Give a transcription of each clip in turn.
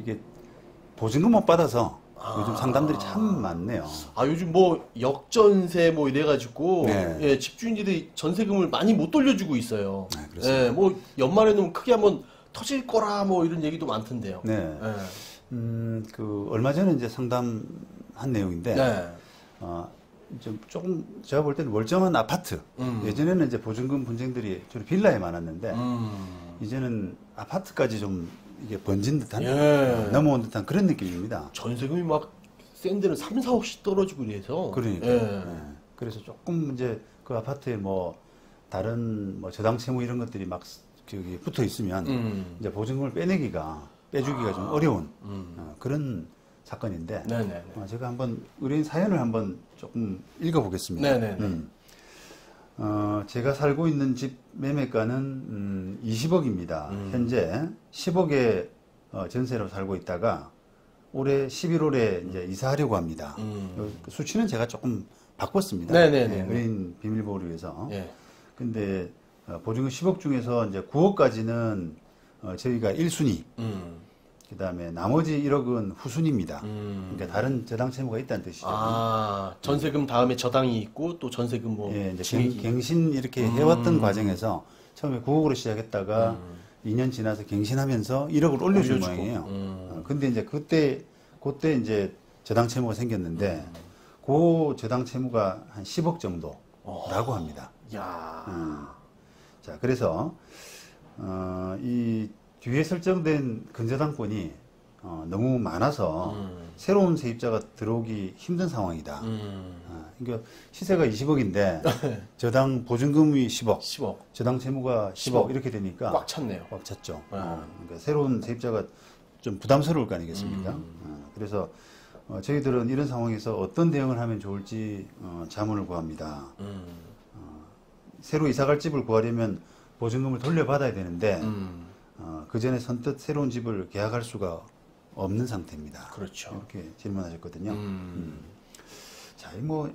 이게 보증금 못 받아서 요즘 상담들이 참 많네요. 요즘 뭐 역전세 뭐 이래가지고 네. 예, 집주인들이 전세금을 많이 못 돌려주고 있어요. 네, 그렇습니다. 예, 뭐 연말에는 크게 한번 터질 거라 뭐 이런 얘기도 많던데요. 네. 예. 그 얼마 전에 이제 상담한 내용인데, 네. 좀 조금 제가 볼 때는 멀쩡한 아파트. 예전에는 이제 보증금 분쟁들이 주로 빌라에 많았는데, 이제는 아파트까지 좀 이게 번진 듯한, 예. 넘어온 듯한 그런 느낌입니다. 전세금이 막 센 데는 3, 4억씩 떨어지고 이래서. 그러니까. 예. 그래서 조금 이제 그 아파트에 뭐 다른 뭐 저당 채무 이런 것들이 막 저기 붙어 있으면 이제 보증금을 빼주기가 좀 어려운 그런 사건인데, 네네. 제가 한번 의뢰인 사연을 한번 조금 읽어보겠습니다. 네네. 제가 살고 있는 집 매매가는 20억입니다. 현재 10억의 전세로 살고 있다가 올해 11월에 이제 이사하려고 합니다. 수치는 제가 조금 바꿨습니다. 네네네. 의뢰인 비밀보호를 위해서. 예. 근데 보증금 10억 중에서 이제 9억까지는 저희가 1순위. 그다음에 나머지 1억은 후순위입니다. 그러니까 다른 저당 채무가 있다는 뜻이죠. 전세금 다음에 저당이 있고 또 전세금 뭐 예, 이제 갱신 이렇게 해왔던 과정에서 처음에 9억으로 시작했다가 2년 지나서 갱신하면서 1억을 올려준 모양이에요. 근데 이제 그때 이제 저당 채무가 생겼는데 그 저당 채무가 한 10억 정도라고 합니다. 야. 자, 그래서 이 뒤에 설정된 근저당권이 너무 많아서 새로운 세입자가 들어오기 힘든 상황이다. 그러니까 시세가 20억인데 저당 보증금이 10억, 10억. 저당 채무가 10억 이렇게 되니까 꽉 찼네요. 꽉 찼죠. 그러니까 새로운 세입자가 좀 부담스러울 거 아니겠습니까? 그래서 저희들은 이런 상황에서 어떤 대응을 하면 좋을지 자문을 구합니다. 새로 이사갈 집을 구하려면 보증금을 돌려받아야 되는데 그 전에 선뜻 새로운 집을 계약할 수가 없는 상태입니다. 그렇죠. 이렇게 질문하셨거든요. 자, 뭐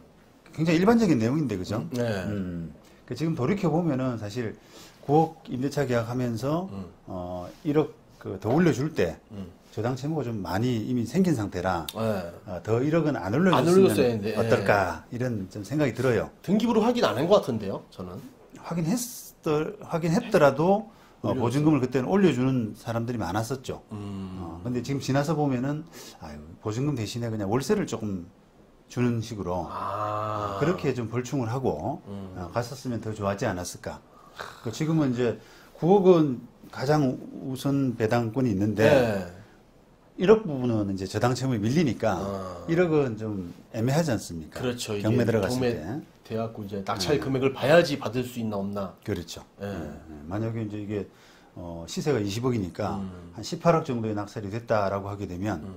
굉장히 일반적인 내용인데 그죠? 네. 지금 돌이켜 보면은 사실 9억 임대차 계약하면서 1억 더 올려줄 때 저당 채무가 좀 많이 이미 생긴 상태라 더 1억은 안 올려줬으면 어떨까 이런 좀 생각이 들어요. 등기부로 확인 안 한 것 같은데요, 저는. 확인했더라도 보증금을 그때는 올려주는 사람들이 많았었죠. 근데 지금 지나서 보면은 보증금 대신에 그냥 월세를 조금 주는 식으로 그렇게 좀 벌충을 하고 갔었으면 더 좋았지 않았을까. 지금은 이제 9억은 가장 우선 배당권이 있는데 1억 부분은 이제 저당 채무에 밀리니까 1억은 좀 애매하지 않습니까? 그렇죠. 경매 들어갔을 때. 돼갖고 이제 낙찰 금액을 봐야지 받을 수 있나 없나. 그렇죠. 만약에 이제 이게 시세가 20억이니까 한 18억 정도의 낙찰이 됐다라고 하게 되면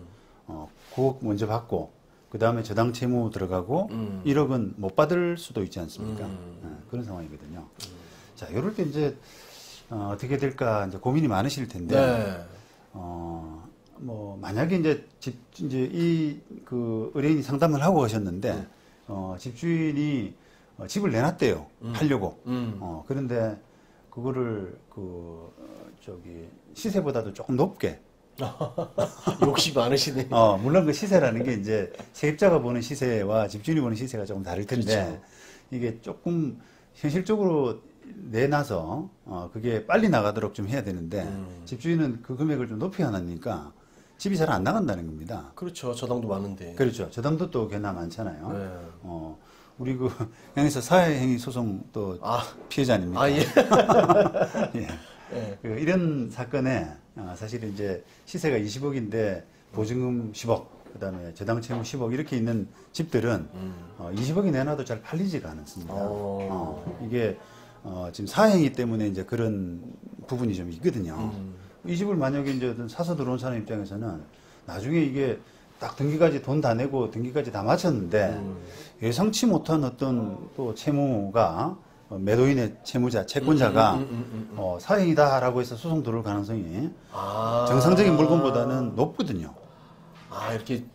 9억 먼저 받고 그 다음에 저당 채무 들어가고 1억은 못 받을 수도 있지 않습니까? 그런 상황이거든요. 자, 이럴 때 이제 어떻게 될까 이제 고민이 많으실 텐데, 뭐 만약에 이제 이제 그 의뢰인이 상담을 하고 가셨는데 집주인이 집을 내놨대요. 하려고. 그런데 그거를 시세보다도 조금 높게. 욕심 많으시네. 물론 그 시세라는 게 이제 세입자가 보는 시세와 집주인이 보는 시세가 조금 다를 텐데, 그렇죠. 이게 조금 현실적으로 내놔서 그게 빨리 나가도록 좀 해야 되는데 집주인은 그 금액을 좀 높이 하니까 집이 잘 안 나간다는 겁니다. 그렇죠. 저당도 많은데. 그렇죠. 저당도 또 꽤나 많잖아요. 우리 그 향해서 사회행위 소송 또 피해자 아닙니까? 예. 예. 이런 사건에 사실 이제 시세가 20억인데 보증금 10억, 그다음에 저당 채무 10억 이렇게 있는 집들은 20억이 내놔도 잘 팔리지가 않습니다. 이게 지금 사행위 때문에 이제 그런 부분이 좀 있거든요. 이 집을 만약에 이제 사서 들어온 사람 입장에서는 나중에 이게 딱 등기까지 돈 다 내고 등기까지 다 마쳤는데 예상치 못한 어떤 또 채무가 매도인의 채무자, 채권자가 사행이다라고 해서 소송 들어올 가능성이 정상적인 물건보다는 높거든요. 이렇게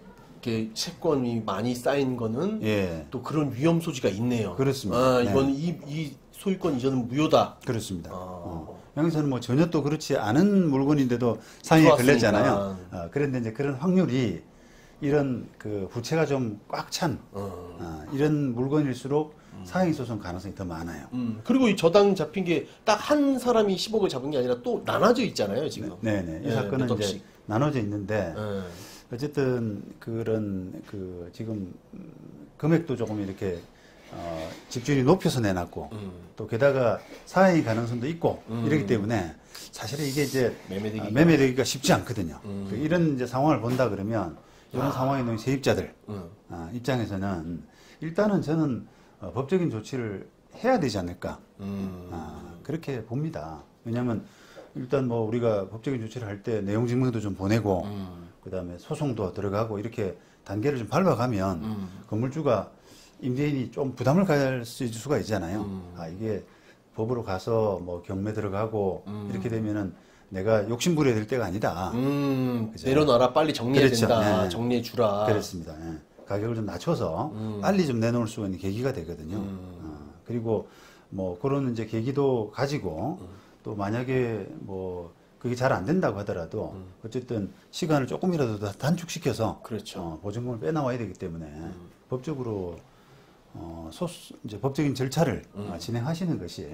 채권이 많이 쌓인 거는 또 그런 위험 소지가 있네요. 그렇습니다. 이건 이 소유권 이전은 무효다. 그렇습니다. 여기서는 뭐 전혀 또 그렇지 않은 물건인데도 상해에 걸렸잖아요. 그런데 이제 그런 확률이 이런 그 부채가 좀 꽉 찬 이런 물건일수록 사행 소송 가능성이 더 많아요. 그리고 이 저당 잡힌 게 딱 한 사람이 10억을 잡은 게 아니라 또 나눠져 있잖아요, 지금. 네네. 이 예, 사건은 몇 이제 억씩. 나눠져 있는데 어쨌든 그런 그 지금 금액도 조금 이렇게 집주인이 높여서 내놨고 또 게다가 사행의 가능성도 있고 이러기 때문에 사실은 이게 이제 매매되기가 쉽지 않거든요. 이런 이제 상황을 본다 그러면 이런 상황에 있는 세입자들 입장에서는 일단은 저는 법적인 조치를 해야 되지 않을까 그렇게 봅니다. 왜냐하면 일단 뭐 우리가 법적인 조치를 할 때 내용 증명도 좀 보내고 그다음에 소송도 들어가고 이렇게 단계를 좀 밟아가면 건물주가 임대인이 좀 부담을 가질 수가 있잖아요. 이게 법으로 가서 뭐 경매 들어가고 이렇게 되면은 내가 욕심부려야 될 때가 아니다. 내려놔라, 빨리 정리해야 그렇죠. 된다. 네. 정리해 주라. 그렇습니다. 예. 가격을 좀 낮춰서 빨리 좀 내놓을 수 있는 계기가 되거든요. 그리고 뭐 그런 이제 계기도 가지고 또 만약에 뭐 그게 잘 안 된다고 하더라도 어쨌든 시간을 조금이라도 더 단축시켜서 그렇죠. 보증금을 빼나와야 되기 때문에 법적으로 이제 법적인 절차를 진행하시는 것이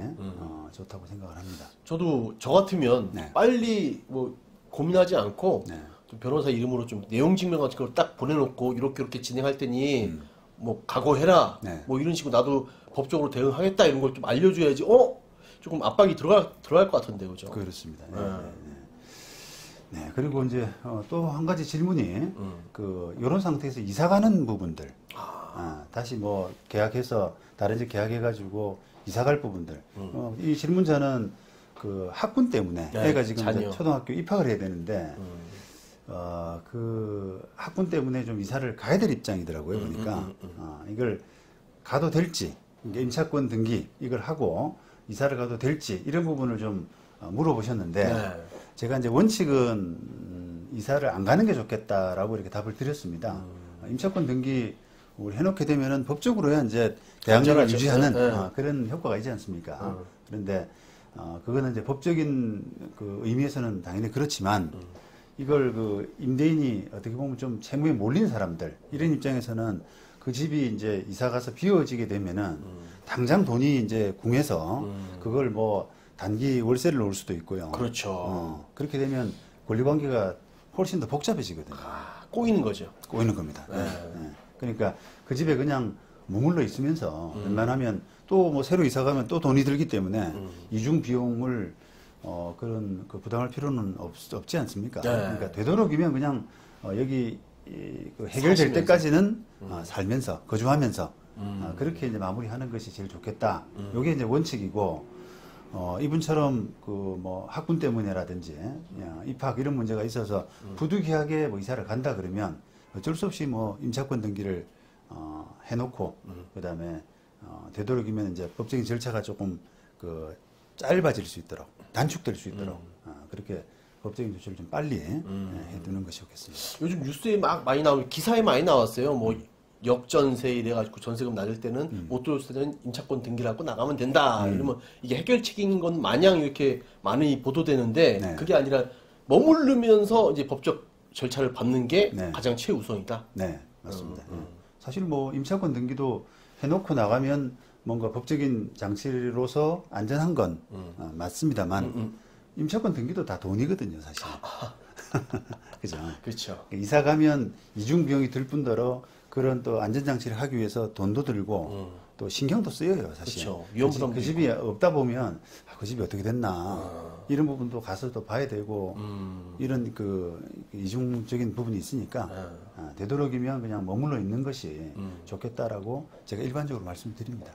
좋다고 생각을 합니다. 저도 저 같으면 네. 빨리 뭐 고민하지 않고 네. 좀 변호사 이름으로 좀 내용 증명 같은 걸 딱 보내놓고 이렇게 진행할 테니 뭐 각오해라. 네. 뭐 이런 식으로 나도 법적으로 대응하겠다 이런 걸 좀 알려줘야지. 조금 압박이 들어갈 것 같은데 그죠? 그렇습니다. 네. 그리고 이제 또 한 가지 질문이 이런 상태에서 이사 가는 부분들 다시 뭐 계약해서 다른 집 계약해가지고 이사 갈 부분들 이 질문자는 그 학군 때문에 네, 애가 지금 자녀. 이제 초등학교 입학을 해야 되는데 그 학군 때문에 좀 이사를 가야 될 입장이더라고요 보니까 이걸 가도 될지 이게 임차권 등기 이걸 하고 이사를 가도 될지 이런 부분을 좀 물어보셨는데 네. 제가 이제 원칙은 이사를 안 가는 게 좋겠다라고 이렇게 답을 드렸습니다. 임차권 등기 우리 해놓게 되면은 법적으로야 이제 대항력을 안전하죠. 유지하는 네. 그런 효과가 있지 않습니까? 그런데 그거는 이제 법적인 그 의미에서는 당연히 그렇지만 이걸 그 임대인이 어떻게 보면 좀 채무에 몰린 사람들 이런 입장에서는 그 집이 이제 이사 가서 비워지게 되면은 당장 돈이 이제 궁해서 그걸 뭐 단기 월세를 놓을 수도 있고요. 그렇죠. 그렇게 되면 권리관계가 훨씬 더 복잡해지거든요. 꼬이는 거죠. 꼬이는 겁니다. 네. 그러니까 그 집에 그냥 머물러 있으면서 웬만하면 또 뭐 새로 이사 가면 또 돈이 들기 때문에 이중 비용을 그런 그 부담할 필요는 없지 않습니까? 네. 그러니까 되도록이면 그냥 여기 그 해결될 사시면서. 때까지는 살면서 거주하면서 그렇게 이제 마무리하는 것이 제일 좋겠다. 이게 이제 원칙이고 이분처럼 그 뭐 학군 때문에라든지 입학 이런 문제가 있어서 부득이하게 뭐 이사를 간다 그러면 어쩔 수 없이 뭐 임차권 등기를 해놓고 그다음에 되도록이면 이제 법적인 절차가 조금 그 짧아질 수 있도록 단축될 수 있도록 그렇게 법적인 조치를 좀 빨리 해두는 것이 좋겠습니다. 요즘 뉴스에 막 많이 나오고 기사에 많이 나왔어요. 뭐 역전세 이래가지고 전세금 낮을 때는 못 들어올 때는 임차권 등기를 하고 나가면 된다. 이러면 이게 해결책인 건 마냥 이렇게 많이 보도되는데 네. 그게 아니라 머무르면서 이제 법적 절차를 밟는 게 네. 가장 최우선이다. 네, 맞습니다. 사실 뭐 임차권 등기도 해놓고 나가면 뭔가 법적인 장치로서 안전한 건 맞습니다만 임차권 등기도 다 돈이거든요, 사실. 그죠? 그렇죠. 이사 가면 이중 비용이 들 뿐더러 그런 또 안전장치를 하기 위해서 돈도 들고 또 신경도 쓰여요, 사실. 그렇죠. 위험 부담도 그 집이 없다 보면 그 집이 어떻게 됐나 이런 부분도 가서 또 봐야 되고 이런 그 이중적인 부분이 있으니까 되도록이면 그냥 머물러 있는 것이 좋겠다라고 제가 일반적으로 말씀드립니다.